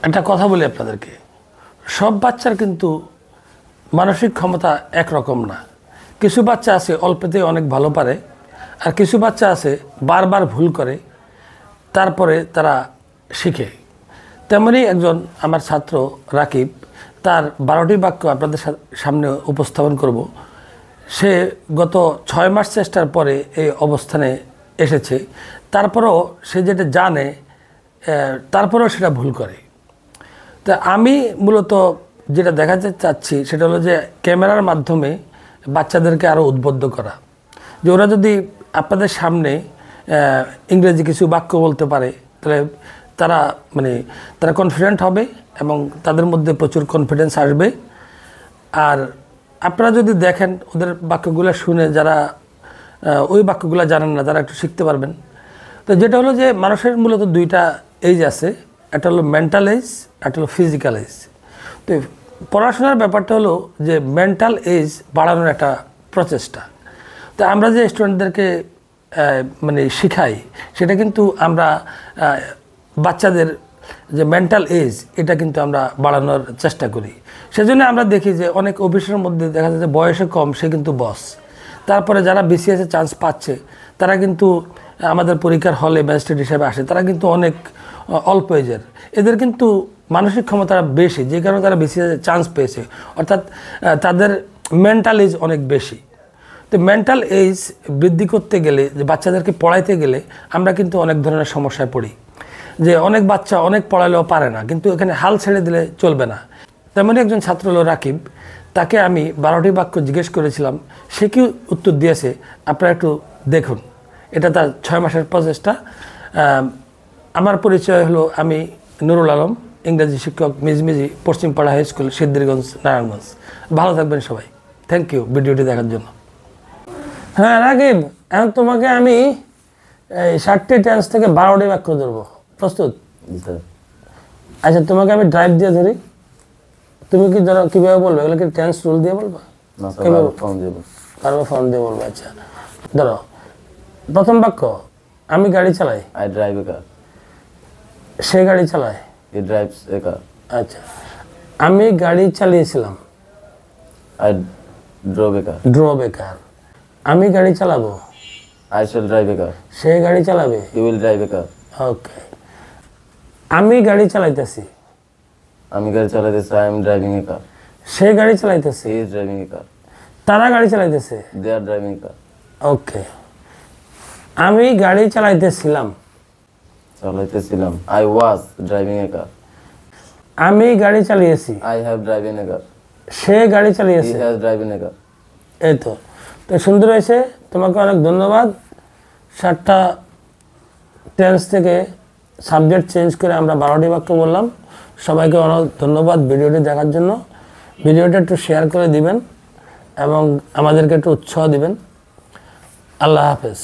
একটা কথা বলি আপনাদেরকে, সব বাচ্চার কিন্তু মানসিক ক্ষমতা একরকম না। কিছু বাচ্চা আছে অল্পতে অনেক ভালো পারে, আর কিছু বাচ্চা আছে বারবার ভুল করে তারপরে তারা শিখে। তেমনি একজন আমার ছাত্র রাকিব, তার 12টি বাক্য আপনাদের সামনে উপস্থাপন করব। সে গত 6 মাস চেষ্টার পরে এই অবস্থানে এসেছে। তারপরেও সে যেটা জানে, তারপরেও সেটা ভুল করে। তা আমি মূলত যেটা দেখাতে চাচ্ছি সেটা হলো যে ক্যামেরার মাধ্যমে বাচ্চাদেরকে আরও উদ্বুদ্ধ করা, যে ওরা যদি আপনাদের সামনে ইংরেজি কিছু বাক্য বলতে পারে তাহলে তারা কনফিডেন্ট হবে এবং তাদের মধ্যে প্রচুর কনফিডেন্স আসবে। আর আপনারা যদি দেখেন ওদের বাক্যগুলো শুনে, যারা ওই বাক্যগুলো জানেন না তারা একটু শিখতে পারবেন। তো যেটা হলো যে মানুষের মূলত 2টা এজ আছে, একটা হলো মেন্টাল এজ, একটা হলো ফিজিক্যাল এজ। তো পড়াশোনার ব্যাপারটা হলো যে মেন্টাল এজ বাড়ানোর একটা প্রচেষ্টা। তো আমরা যে স্টুডেন্টদেরকে শিখাই সেটা কিন্তু আমরা বাচ্চাদের যে মেন্টাল এজ এটা কিন্তু আমরা বাড়ানোর চেষ্টা করি। সেজন্য আমরা দেখি যে অনেক অফিসের মধ্যে দেখা যায় যে বয়সে কম সে কিন্তু বস, তারপরে যারা বিসিএসে চান্স পাচ্ছে তারা কিন্তু আমাদের পরীক্ষার হলে ম্যাজিস্ট্রেট হিসেবে আসে, তারা কিন্তু অনেক অল্প এজের। এদের কিন্তু মানসিক ক্ষমতা বেশি, যে কারণে তারা বিসিএসে চান্স পেয়েছে, অর্থাৎ তাদের মেন্টাল এজ অনেক বেশি। তো মেন্টাল এজ বৃদ্ধি করতে গেলে, যে বাচ্চাদেরকে পড়াইতে গেলে আমরা কিন্তু অনেক ধরনের সমস্যায় পড়ি। যে অনেক বাচ্চা অনেক পড়ালেও পারে না, কিন্তু এখানে হাল ছেড়ে দিলে চলবে না। তেমনি একজন ছাত্র হলো রাকিব, তাকে আমি 12টি বাক্য জিজ্ঞেস করেছিলাম, সে কি উত্তর দিয়েছে আপনারা একটু দেখুন। এটা তার 6 মাসের প্রচেষ্টা। আমার পরিচয় হলো, আমি নুরুল আলম, ইংরেজি শিক্ষক, মিজমিজি পশ্চিমপাড়া হাই স্কুল, সিদ্ধিরগঞ্জ, নারায়ণগঞ্জ। ভালো থাকবেন সবাই। থ্যাংক ইউ ভিডিওটি দেখার জন্য। হ্যাঁ রাকিব, এখন তোমাকে আমি এই 60টি টেন্স থেকে 12টি বাক্য ধরবো, প্রস্তুত? আচ্ছা, তোমাকে আমি ড্রাইভ দিয়ে ধরি, তুমি কি ধরো কীভাবে বলবে? এগুলো কি টেন্স রুল দিয়ে বলবা? ফোন দিয়ে বলবো। আচ্ছা ধরো, প্রথম বাক্য, আমি গাড়ি চালাই। I drive a car. সে গাড়ি চালায়। He drives a car. আচ্ছা, আমি গাড়ি চালিয়েছিলাম। I drove a car. Drove a car. আমি গাড়ি চালাবো। I shall drive a car. সে গাড়ি চালাবে। হি উইল ড্রাইভ এ কার। ওকে, আমি গাড়ি চালাইতেছি। আমি গাড়ি চালাইতেছি। I am driving A car. সে গাড়ি চালাইতেছে। হি ইজ ড্রাইভিং এ কার। তারা গাড়ি চালাইতেছে। দে আর ড্রাইভিং এ কার। ওকে, আমি গাড়ি চালাইতেছিলাম। চালাইতেছিলাম। I was driving A car. আমি গাড়ি চালিয়েছি। I have driving A car. সে গাড়ি চালিয়েছে। হি হ্যাজ ড্রাইভিং এ কার। এই তো সুন্দর হয়েছে, তোমাকে অনেক ধন্যবাদ। 7টা টেন্স থেকে সাবজেক্ট চেঞ্জ করে আমরা 12টি বাক্য বললাম। সবাইকে অনেক ধন্যবাদ ভিডিওটি দেখার জন্য। ভিডিওটা একটু শেয়ার করে দিবেন এবং আমাদেরকে একটু উৎসাহ দিবেন। আল্লাহ হাফেজ।